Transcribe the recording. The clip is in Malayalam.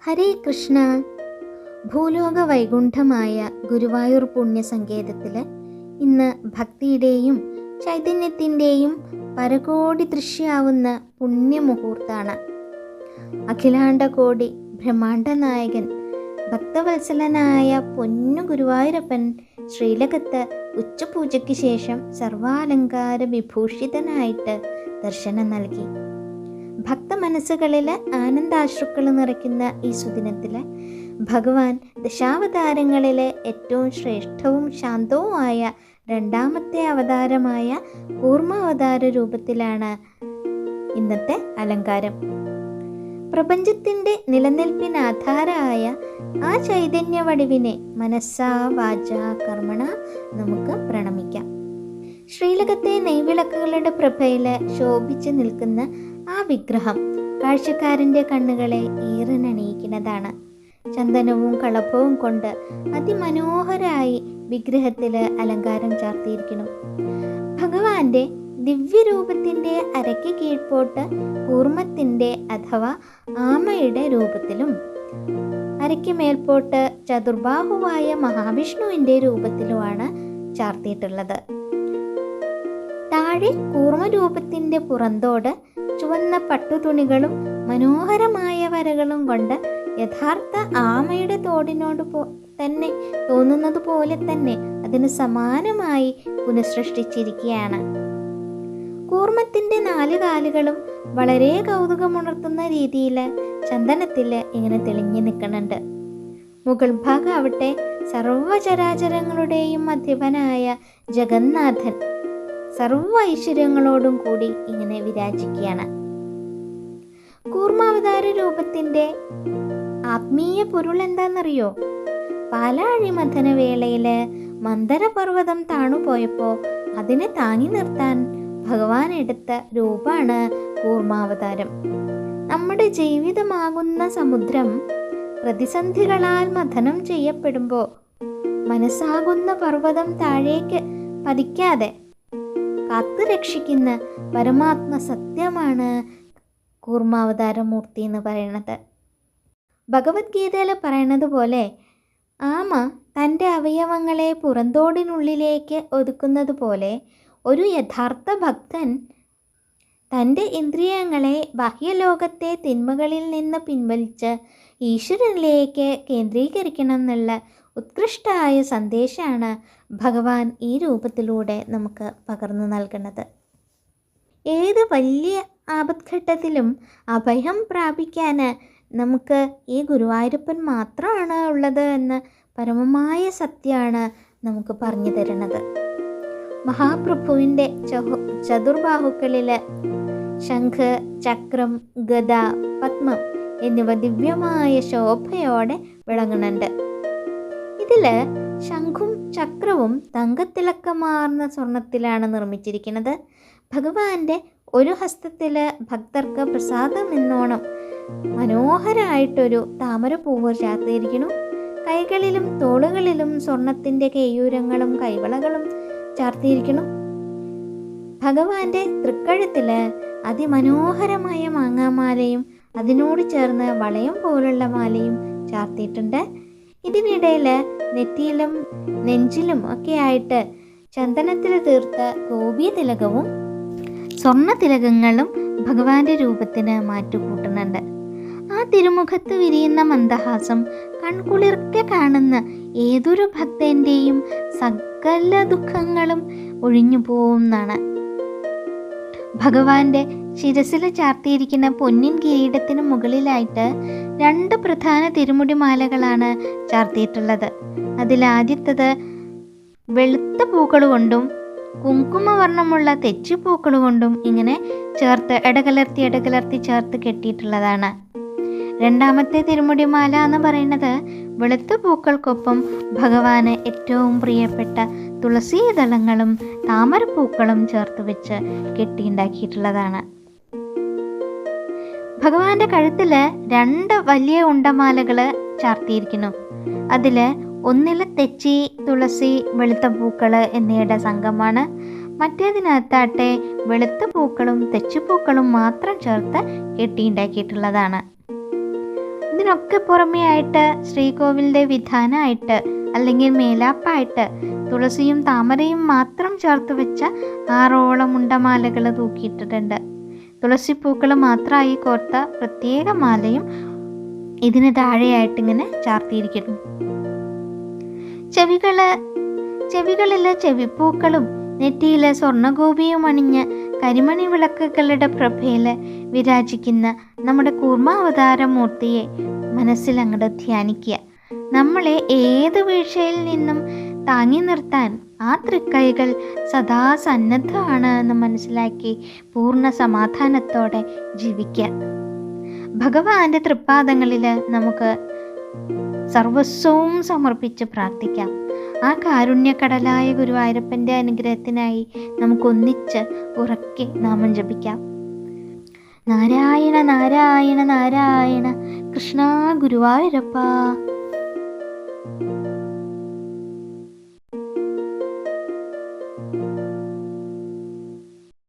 ഹരേ കൃഷ്ണ. ഭൂലോക വൈകുണ്ഠമായ ഗുരുവായൂർ പുണ്യസങ്കേതത്തിൽ ഇന്ന് ഭക്തിയുടെയും ചൈതന്യത്തിൻ്റെയും പരകോടി ദൃശ്യാവുന്ന പുണ്യമുഹൂർത്താണ്. അഖിലാണ്ടകോടി ബ്രഹ്മാണ്ട നായകൻ ഭക്തവത്സലനായ പൊന്നു ഗുരുവായൂരപ്പൻ ശ്രീലകത്ത് ഉച്ചപൂജയ്ക്ക് ശേഷം സർവാലങ്കാര വിഭൂഷിതനായിട്ട് ദർശനം നൽകി. ഭക്തമനസ്സുകളിൽ ആനന്ദാശ്രുക്കൾ നിറയ്ക്കുന്ന ഈ സുദിനത്തിൽ ഭഗവാൻ ദശാവതാരങ്ങളിലെ ഏറ്റവും ശ്രേഷ്ഠവും ശാന്തവുമായ രണ്ടാമത്തെ അവതാരമായ കൂർമാവതാര രൂപത്തിലാണ് ഇന്നത്തെ അലങ്കാരം. പ്രപഞ്ചത്തിൻ്റെ നിലനിൽപ്പിനാധാരമായ ആ ചൈതന്യ വടിവിനെ മനസ്സാ വാച കർമ്മണ നമുക്ക് പ്രണമിക്കാം. ശ്രീലകത്തെ നെയ്വിളക്കുകളുടെ പ്രഭയിൽ ശോഭിച്ചു നിൽക്കുന്ന ആ വിഗ്രഹം കാഴ്ചക്കാരൻ്റെ കണ്ണുകളെ ഈറനണിയിക്കുന്നതാണ്. ചന്ദനവും കളഭവും കൊണ്ട് അതിമനോഹരായി വിഗ്രഹത്തിൽ അലങ്കാരം ചാർത്തിയിരിക്കുന്നു. ഭഗവാന്റെ ദിവ്യരൂപത്തിൻ്റെ അരയ്ക്ക് കീഴ്പോട്ട് കൂർമ്മത്തിൻ്റെ അഥവാ ആമയുടെ രൂപത്തിലും അരയ്ക്ക് മേൽപോട്ട് ചതുർബാഹുവായ മഹാവിഷ്ണുവിൻ്റെ രൂപത്തിലുമാണ് ചാർത്തിയിട്ടുള്ളത്. താഴെ കൂർമ്മരൂപത്തിൻ്റെ പുറന്തോട് ചുവന്ന പട്ടുതുണികളും മനോഹരമായ വരകളും കൊണ്ട് യഥാർത്ഥ ആമയുടെ തോടിനോട് തന്നെ തോന്നുന്നത് പോലെ തന്നെ അതിന് സമാനമായി പുനഃസൃഷ്ടിച്ചിരിക്കുകയാണ്. കൂർമ്മത്തിൻ്റെ 4 കാലുകളും വളരെ കൗതുകമുണർത്തുന്ന രീതിയിൽ ചന്ദനത്തിൽ ഇങ്ങനെ തെളിഞ്ഞു നിൽക്കുന്നുണ്ട്. മുകൾ ഭാഗമാവട്ടെ സർവചരാചരങ്ങളുടെയും അധിപനായ ജഗന്നാഥൻ സർവ ഐശ്വര്യങ്ങളോടും കൂടി ഇങ്ങനെ വിരാജിക്കുകയാണ്. കൂർമാവതാര രൂപത്തിൻ്റെ ആത്മീയ പൊരുൾ എന്താണെന്നറിയോ? പാലാഴിമഥന വേളയിൽ മന്ദരപർവ്വതം താണുപോയപ്പോൾ അതിനെ താങ്ങി നിർത്താൻ ഭഗവാൻ എടുത്ത രൂപമാണ് കൂർമാവതാരം. നമ്മുടെ ജീവിതമാകുന്ന സമുദ്രം പ്രതിസന്ധികളാൽ മഥനം ചെയ്യപ്പെടുമ്പോൾ മനസ്സാകുന്ന പർവ്വതം താഴേക്ക് പതിക്കാതെ കാത്തു രക്ഷിക്കുന്ന പരമാത്മ സത്യമാണ് കൂർമാവതാരമൂർത്തി എന്ന് പറയുന്നത്. ഭഗവത്ഗീതയിൽ പറയുന്നത് പോലെ ആമ തൻ്റെ അവയവങ്ങളെ പുറന്തോടിനുള്ളിലേക്ക് ഒതുക്കുന്നത് പോലെ ഒരു യഥാർത്ഥ ഭക്തൻ തൻ്റെ ഇന്ദ്രിയങ്ങളെ ബാഹ്യലോകത്തെ തിന്മകളിൽ നിന്ന് പിൻവലിച്ച് ഈശ്വരനിലേക്ക് കേന്ദ്രീകരിക്കണം എന്നുള്ള ഉത്കൃഷ്ടമായ സന്ദേശമാണ് ഭഗവാൻ ഈ രൂപത്തിലൂടെ നമുക്ക് പകർന്നു നൽകുന്നത്. ഏത് വലിയ ആപത്ഘട്ടത്തിലും അഭയം പ്രാപിക്കാൻ നമുക്ക് ഈ ഗുരുവായൂരപ്പൻ മാത്രമാണ് ഉള്ളത് എന്ന പരമമായ സത്യമാണ് നമുക്ക് പറഞ്ഞു തരുന്നത്. മഹാപ്രഭുവിൻ്റെ ചതുർബാഹുക്കളിൽ ശംഖ്, ചക്രം, ഗദ, പത്മം എന്നിവ ദിവ്യമായ ശോഭയോടെ വിളങ്ങുന്നുണ്ട്. ഇതിൽ ശംഖും ചക്രവും തങ്കത്തിളക്കമാർന്ന സ്വർണത്തിലാണ് നിർമ്മിച്ചിരിക്കുന്നത്. ഭഗവാന്റെ ഒരു ഹസ്തത്തിൽ ഭക്തർക്ക് പ്രസാദം എന്നോണം മനോഹരമായിട്ടൊരു താമരപ്പൂവ് ചാർത്തിയിരിക്കുന്നു. കൈകളിലും തോളുകളിലും സ്വർണത്തിൻ്റെ കേയൂരങ്ങളും കൈവളകളും ചാർത്തിയിരിക്കുന്നു. ഭഗവാന്റെ തൃക്കഴുത്തിൽ അതിമനോഹരമായ മാങ്ങാമാലയും അതിനോട് ചേർന്ന് വളയം പോലുള്ള മാലയും ചാർത്തിയിട്ടുണ്ട്. ഇതിനിടയിൽ നെറ്റിയിലും നെഞ്ചിലും ഒക്കെ ആയിട്ട് ചന്ദനത്തിൽ തീർത്ത ഗോപി തിലകവും സ്വർണ്ണ തിലകങ്ങളും ഭഗവാന്റെ രൂപത്തിന് മാറ്റുകൂട്ടുന്നുണ്ട്. ആ തിരുമുഖത്ത് വിരിയുന്ന മന്ദഹാസം കൺകുളിർക്കെ കാണുന്ന ഏതൊരു ഭക്തൻ്റെയും സകല ദുഃഖങ്ങളും ഒഴിഞ്ഞു പോകുന്നതാണ്. ഭഗവാന്റെ ശിരസിൽ ചാർത്തിയിരിക്കുന്ന പൊന്നിൻ കിരീടത്തിന് മുകളിലായിട്ട് 2 പ്രധാന തിരുമുടിമാലകളാണ് ചാർത്തിയിട്ടുള്ളത്. അതിലാദ്യത്തത് വെളുത്ത പൂക്കൾ കൊണ്ടും കുങ്കുമവർണ്ണമുള്ള തെച്ചിപ്പൂക്കൾ കൊണ്ടും ഇങ്ങനെ ചേർത്ത് ഇടകലർത്തി ചേർത്ത് കെട്ടിയിട്ടുള്ളതാണ്. രണ്ടാമത്തെ തിരുമുടിമാല എന്ന് പറയുന്നത് വെളുത്ത പൂക്കൾക്കൊപ്പം ഭഗവാന് ഏറ്റവും പ്രിയപ്പെട്ട തുളസീദളങ്ങളും താമരപ്പൂക്കളും ചേർത്ത് വെച്ച് കെട്ടിയുണ്ടാക്കിയിട്ടുള്ളതാണ്. ഭഗവാന്റെ കഴുത്തിൽ 2 വലിയ ഉണ്ടമാലകൾ ചാർത്തിയിരിക്കുന്നു. അതിൽ ഒന്നിൽ തെച്ചി, തുളസി, വെളുത്ത പൂക്കൾ എന്നിവയുടെ സംഘമാണ്. മറ്റേതിനകത്താട്ടെ വെളുത്ത പൂക്കളും തെച്ചിപ്പൂക്കളും മാത്രം ചേർത്ത് കെട്ടിയുണ്ടാക്കിയിട്ടുള്ളതാണ്. ഇതിനൊക്കെ പുറമേ ആയിട്ട് ശ്രീകോവിലിൻ്റെ വിധാനമായിട്ട് അല്ലെങ്കിൽ മേലാപ്പായിട്ട് തുളസിയും താമരയും മാത്രം ചേർത്ത് വെച്ച 6ഓളം ഉണ്ടമാലകൾ തൂക്കിയിട്ടിട്ടുണ്ട്. തുളസിപ്പൂക്കൾ മാത്രമായി കോർത്ത പ്രത്യേക മാലയും ഇതിന് താഴെയായിട്ടിങ്ങനെ ചാർത്തിയിരിക്കുന്നു. ചെവികളിലെ ചെവിപ്പൂക്കളും നെറ്റിയിലെ സ്വർണ്ണഗോപിയും അണിഞ്ഞ് കരിമണി വിളക്കുകളുടെ പ്രഭയിൽ വിരാജിക്കുന്ന നമ്മുടെ കൂർമാവതാരമൂർത്തിയെ മനസ്സിൽ അങ്ങോട്ട് ധ്യാനിക്കുക. നമ്മളെ ഏത് വീഴ്ചയിൽ നിന്നും താങ്ങി നിർത്താൻ ആ തൃക്കൈകൾ സദാ സന്നദ്ധമാണ് എന്ന് മനസ്സിലാക്കി പൂർണ്ണ സമാധാനത്തോടെ ജീവിക്കുക. ഭഗവാന്റെ തൃപ്പാദങ്ങളിൽ നമുക്ക് സർവസ്വവും സമർപ്പിച്ച് പ്രാർത്ഥിക്കാം. ആ കാരുണ്യക്കടലായ ഗുരുവായൂരപ്പൻ്റെ അനുഗ്രഹത്തിനായി നമുക്കൊന്നിച്ച് ഉറക്കെ നാമം ജപിക്കാം. നാരായണ നാരായണ നാരായണ കൃഷ്ണ ഗുരുവായൂരപ്പ.